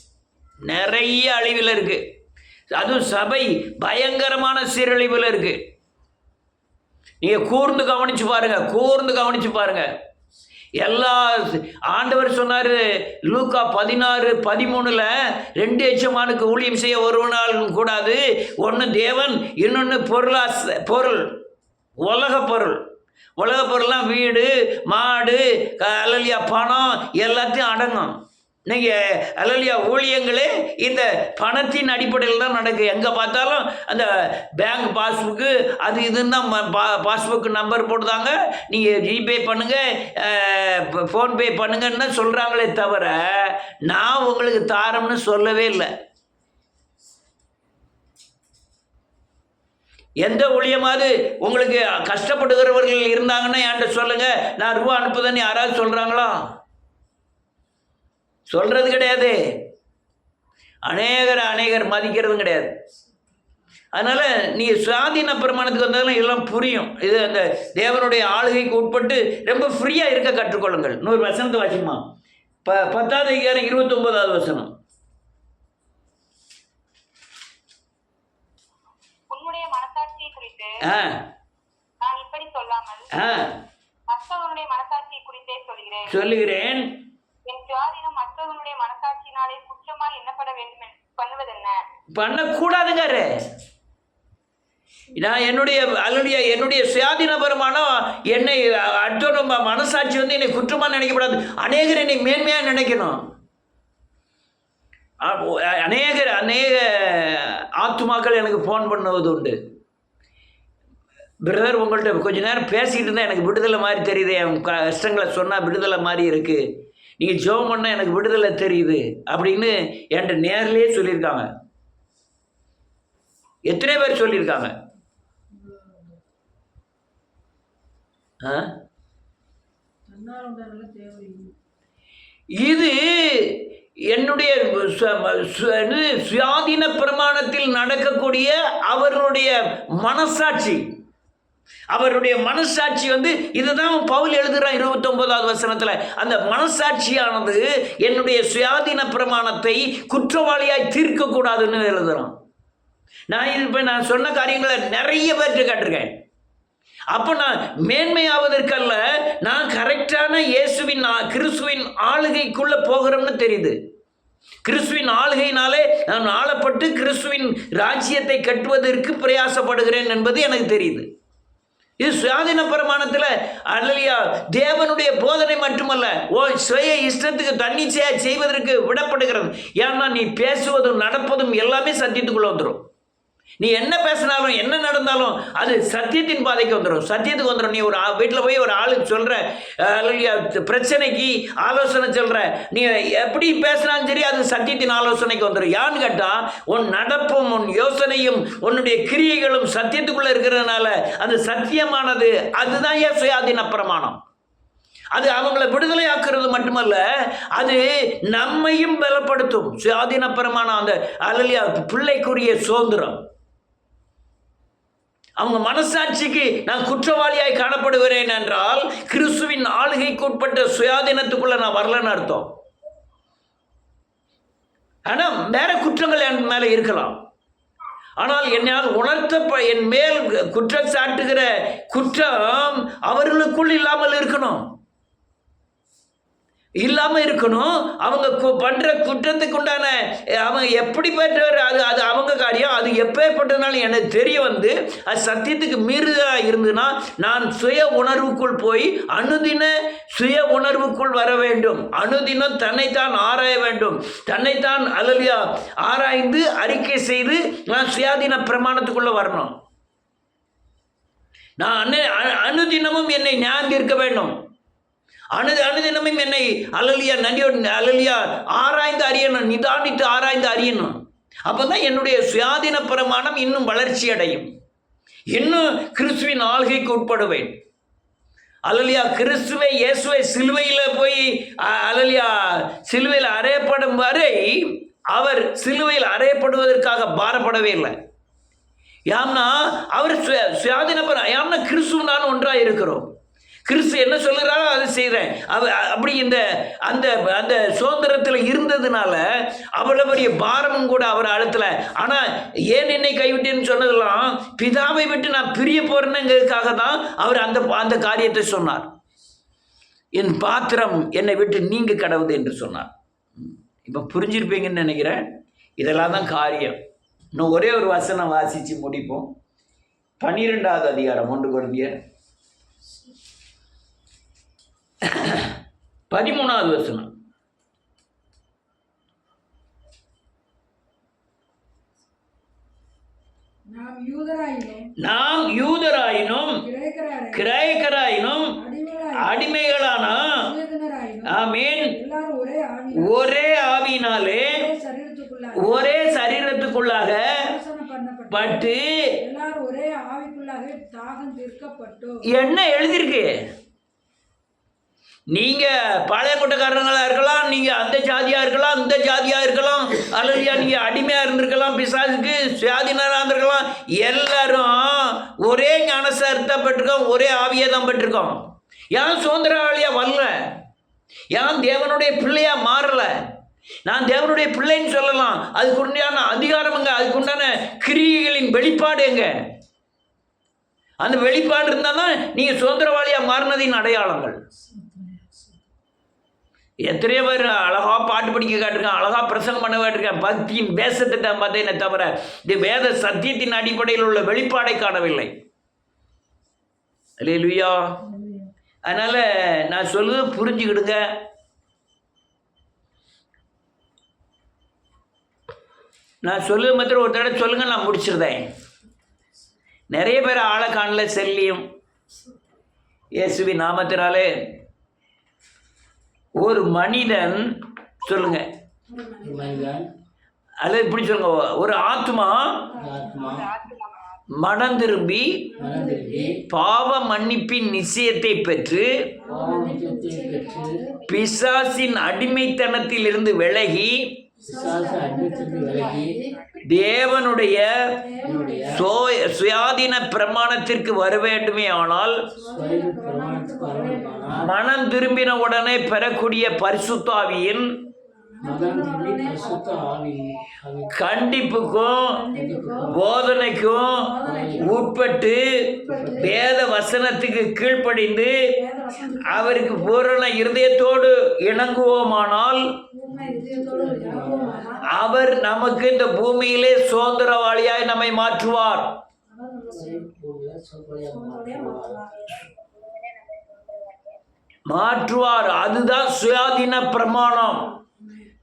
நிறைய அழிவில் இருக்குது. அதுவும் சபை பயங்கரமான சீரழிவில் இருக்குது. நீங்கள் கூர்ந்து கவனிச்சு பாருங்கள். எல்லா ஆண்டவர் சொன்னார் லூக்கா 16:13 2 எஜமானுக்கு ஊழியம் செய்ய ஒருவனாலும் கூடாது. ஒன்று தேவன், இன்னொன்று பொருள், உலக பொருள்லாம் வீடு மாடு அல்லேலூயா பணம் எல்லாத்தையும் அடங்கும். நீங்கள் அல்லேலூயா ஊழியங்களே இந்த பணத்தின் அடிப்படையில் தான் நடக்குது. எங்கே பார்த்தாலும் அந்த பேங்க் பாஸ்புக்கு அது இதுன்னு தான் பாஸ்புக் நம்பர் போடுதாங்க. நீங்கள் ஜிபே பண்ணுங்கள், ஃபோன்பே பண்ணுங்கன்னு தான் சொல்கிறாங்களே தவிர நான் உங்களுக்கு தாரம்னு சொல்லவே இல்லை. எந்த ஊழியமாவது உங்களுக்கு கஷ்டப்படுகிறவர்கள் இருந்தாங்கன்னா என்கிட்ட சொல்லுங்கள், நான் ரூபா அனுப்புதேன்னு யாராவது சொல்கிறாங்களா? சொல்கிறது கிடையாது. அநேகர் மதிக்கிறதும் கிடையாது. அதனால் நீங்கள் சுயாதீன பிரமாணத்துக்கு வந்தாலும் எல்லாம் புரியும். இது அந்த தேவனுடைய ஆளுகைக்கு உட்பட்டு ரொம்ப ஃப்ரீயாக இருக்க கற்றுக்கொள்ளுங்கள். 100 வசனத்தை வாசிமா 10வது அதிகாரம் 29வது வசனம். உன்னுடைய மனசாட்சியை குறித்து நான் இப்படி சொல்லாமல் மற்றவனுடைய மனசாட்சியை குறித்தே சொல்லுகிறேன். என் சுயாதீனம் மற்றவனுடைய மனசாட்சியினாலே குற்றமா எண்ணப்பட வேண்டும் பண்ணுவதென்ன? பண்ணக்கூடாதுங்காரு. நான் என்னுடைய சுயாதீனபரமான என்னை அடுத்த மனசாட்சி வந்து என்னை குற்றமாக நினைக்கப்படாது. அநேகர் என்னை மேன்மையாக நினைக்கணும். அநேக ஆத்துமாக்கள் எனக்கு ஃபோன் பண்ணுவது உண்டு. பிரதர், உங்கள்கிட்ட கொஞ்ச நேரம் பேசிக்கிட்டு இருந்தால் எனக்கு விடுதலை மாதிரி தெரியுது, என் கஷ்டங்களை சொன்னால் விடுதலை மாதிரி இருக்குது, நீங்கள் ஜெபம் பண்ணால் எனக்கு விடுதலை தெரியுது அப்படின்னு என்கிட்ட நேர்லேயே சொல்லியிருக்காங்க. எத்தனை பேர் சொல்லியிருக்காங்க? இது என்னுடைய சுயாதீன பிரமாணத்தில் நடக்கக்கூடிய அவர்களுடைய மனசாட்சி. அவருடைய மனசாட்சி இதுதான் பவுல் எழுதுறான் 29வது வசனத்துல. அந்த மனசாட்சியானது என்னுடைய சுயாதீன பிரமாணத்தை குற்றவாளியாய் தீர்க்க கூடாதுன்னு எழுதுறான். நான் சொன்ன காரியங்களை நிறைய பேர்கிட்ட கேட்டிருக்கேன். அப்ப நான் மேன்மையாவதற்கல்ல, நான் கரெக்டான இயேசுவின் கிறிஸ்துவின் ஆளுகைக்குள்ள போகிறோம்னு தெரியுது. கிறிஸ்துவின் ஆளுகையினாலே நான் ஆளப்பட்டு கிறிஸ்துவின் ராஜ்யத்தை கட்டுவதற்கு பிரயாசப்படுகிறேன் என்பது எனக்கு தெரியுது. இது சுயாதீன பிரமாணத்தில் அல்லையா தேவனுடைய போதனை மட்டுமல்ல, சுய இஷ்டத்துக்கு தன்னிச்சையா செய்வதற்கு விடப்படுகிறது. ஏன்னா நீ பேசுவதும் நடப்பதும் எல்லாமே சத்தியத்துக்குள்ள வந்துடும். நீ என்ன பேசினாலும் என்ன நடந்தாலும் அது சத்தியத்தின் பாதைக்கு வந்துடும், சத்தியத்துக்கு வந்துடும். நீ ஒரு வீட்டில் போய் ஒரு ஆளுக்கு சொல்கிற பிரச்சனைக்கு ஆலோசனை சொல்கிற, நீ எப்படி பேசினாலும் சரி அது சத்தியத்தின் ஆலோசனைக்கு வந்துடும். யான்னு கேட்டால் உன் நடப்பும் உன் யோசனையும் உன்னுடைய கிரியைகளும் சத்தியத்துக்குள்ளே இருக்கிறதுனால அந்த சத்தியமானது அதுதான் ஏன் சுயாதீன பிரமாணம். அது அவங்களை விடுதலை ஆக்குறது மட்டுமல்ல, அது நம்மையும் பலப்படுத்தும். சுயாதீன பிரமாணம் அந்த அல்லையா பிள்ளைக்குரிய சுதந்திரம். அவங்க மனசாட்சிக்கு நான் குற்றவாளியாய் காணப்படுகிறேன் என்றால் கிறிஸ்துவின் ஆளுகைக்கு உட்பட்ட சுயாதீனத்துக்குள்ள நான் வரலன்னு அர்த்தம். ஆனால் வேற குற்றங்கள் என் மேலே இருக்கலாம். ஆனால் என்னால் என் மேல் குற்றம் சாட்டுகிற குற்றம் அவர்களுக்குள் இல்லாமல் இருக்கணும். அவங்க பண்ற குற்றத்துக்கு உண்டான அவங்க எப்படி பெற்றவர் அது அவங்க காரியம். அது எப்பேற்பட்டதுனாலும் எனக்கு தெரிய அது சத்தியத்துக்கு மீறுதா இருந்துன்னா நான் சுய உணர்வுக்குள் போய் அனுதின சுய உணர்வுக்குள் வர வேண்டும். அனுதினம் தன்னைத்தான் ஆராய வேண்டும். தன்னைத்தான் அல்லையா ஆராய்ந்து அறிக்கை செய்து நான் சுயாதீன பிரமாணத்துக்குள்ள வரணும். நான் அனுதினமும் என்னை ஞாபகம் இருக்க வேண்டும். அனுதினமும் என்னை அல்லலியா ஆராய்ந்து அறியணும், நிதானித்து ஆராய்ந்து அறியணும். அப்பதான் என்னுடைய சுயாதீன பிரமாணம் இன்னும் வளர்ச்சி அடையும். இன்னும் கிறிஸ்துவின் ஆளுகைக்கு உட்படுவேன். அல்லலியா கிறிஸ்துவை இயேசுவை சிலுவையில் போய் அல்லலியா சிலுவையில் அறையப்படும் வரை அவர் சிலுவையில் அறையப்படுவதற்காக பாரப்படவே இல்லை. யாம்னா அவர் சுயாதீன யாம்னா கிறிஸ்துவ நான் ஒன்றாக இருக்கிறோம். கிறிஸ்து என்ன சொல்லுகிறாரோ அதை செய்கிறேன். அப்படி அந்த சுதந்திரத்தில் இருந்ததுனால அவ்வளோ பெரிய பாரமும் கூட அவர் அழுத்தல. ஆனால் ஏன் என்னை கைவிட்டேன்னு சொன்னதெல்லாம் பிதாவை விட்டு நான் பிரிய போறேன்னுங்கிறதுக்காக தான் அவர் அந்த காரியத்தை சொன்னார். என் பாத்திரம் என்னை விட்டு நீங்க கடவுது என்று சொன்னார். இப்போ புரிஞ்சிருப்பீங்கன்னு நினைக்கிறேன். இதெல்லாம் தான் காரியம். இன்னும் ஒரே ஒரு வசனம் வாசித்து முடிப்போம். 12வது அதிகாரம் 1 கொரிந்தியர் 13வது வசனம். நாம் யூதராயினும் கிரேக்கராயினும் அடிமைகளான ஆமென் ஒரே ஆவியினாலே ஒரே சரீரத்துக்குள்ளாக பட்டு என்ன எழுதியிருக்கு? நீங்க பழைய கூட்டக்காரங்களா இருக்கலாம், நீங்க அந்த ஜாதியா இருக்கலாம், இந்த ஜாதியா இருக்கலாம், அல்லது நீங்க அடிமையா இருந்திருக்கலாம், பிசாசுக்கு சுயாதீனராக இருந்திருக்கலாம். எல்லாரும் ஒரே ஞானசாரத்தை பெற்றிருக்கோம், ஒரே ஆவியை தான் பெற்றிருக்கோம். ஏன் சுதந்திரவாளியா வரல? ஏன் தேவனுடைய பிள்ளையா மாறல? நான் தேவனுடைய பிள்ளைன்னு சொல்லலாம். அதுக்கு உண்டான அதிகாரம் எங்க? அதுக்கு உண்டான கிரியைகளின் வெளிப்பாடு எங்க? அந்த வெளிப்பாடு இருந்தால் தான் நீங்க சுதந்திரவாளியா மாறினதின் அடையாளங்கள். எத்தனையோ பேர் அழகா பாட்டு படிக்க காட்டிருக்கேன், அழகா பிரசங்கம் பண்ண காட்டிருக்கேன், பக்தியின் பேசத்தை தான் பார்த்தேனே தவிர இந்த வேத சத்தியத்தின் அடிப்படையில் உள்ள வெளிப்பாடை காணவில்லை. அல்லேலூயா. அதனால நான் சொல்லுவது புரிஞ்சுக்கிடுங்க. நான் சொல்லுவது மாத்திரம் ஒரு தடவை சொல்லுங்க, நான் முடிச்சிருந்தேன். நிறைய பேர் ஆளை காணல செல்லியும் இயேசுவி நாமத்தினாலே ஒரு மனிதன் சொல்லுங்க, அல்லது இப்படி சொல்லுங்க, ஒரு ஆத்மா மனம் திரும்பி பாவ மன்னிப்பின் நிச்சயத்தை பெற்று பிசாசின் அடிமைத்தனத்தில் இருந்து விலகி தேவனுடைய சுயாதீன பிரமாணத்திற்கு வர வேண்டுமே ஆனால் மனம் திரும்பின உடனே பெறக்கூடிய பரிசுத்தாவியின் கண்டிப்புக்கும் போதனைக்கும் உட்பட்டு வேத வசனத்துக்கு கீழ்ப்படிந்து அவருக்கு பூரண இருதயத்தோடு இணங்குவோமானால் அவர் நமக்கு இந்த பூமியிலே சுதந்திரவாளியாய் நம்மை மாற்றுவார். அதுதான் சுயாதீன பிரமாணம்.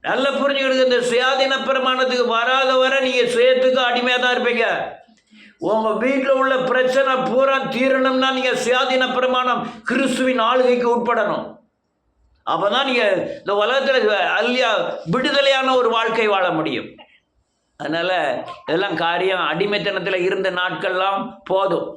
நல்ல புரிஞ்சுக்கிடுங்க. இந்த சுயாதீன பிரமாணத்துக்கு வராத வரை நீங்க சுயத்துக்கு அடிமையா தான் இருப்பீங்க. உங்க வீட்டில் உள்ள பிரச்சனை பூரா தீரணும்னா நீங்க சுயாதீன பிரமாணம் கிறிஸ்துவின் ஆளுகைக்கு உட்படணும். அப்பதான் நீங்க இந்த உலகத்துல விடுதலையான ஒரு வாழ்க்கை வாழ முடியும். அதனால இதெல்லாம் காரியம் அடிமைத்தனத்தில் இருந்த நாட்கள்லாம் போதும்.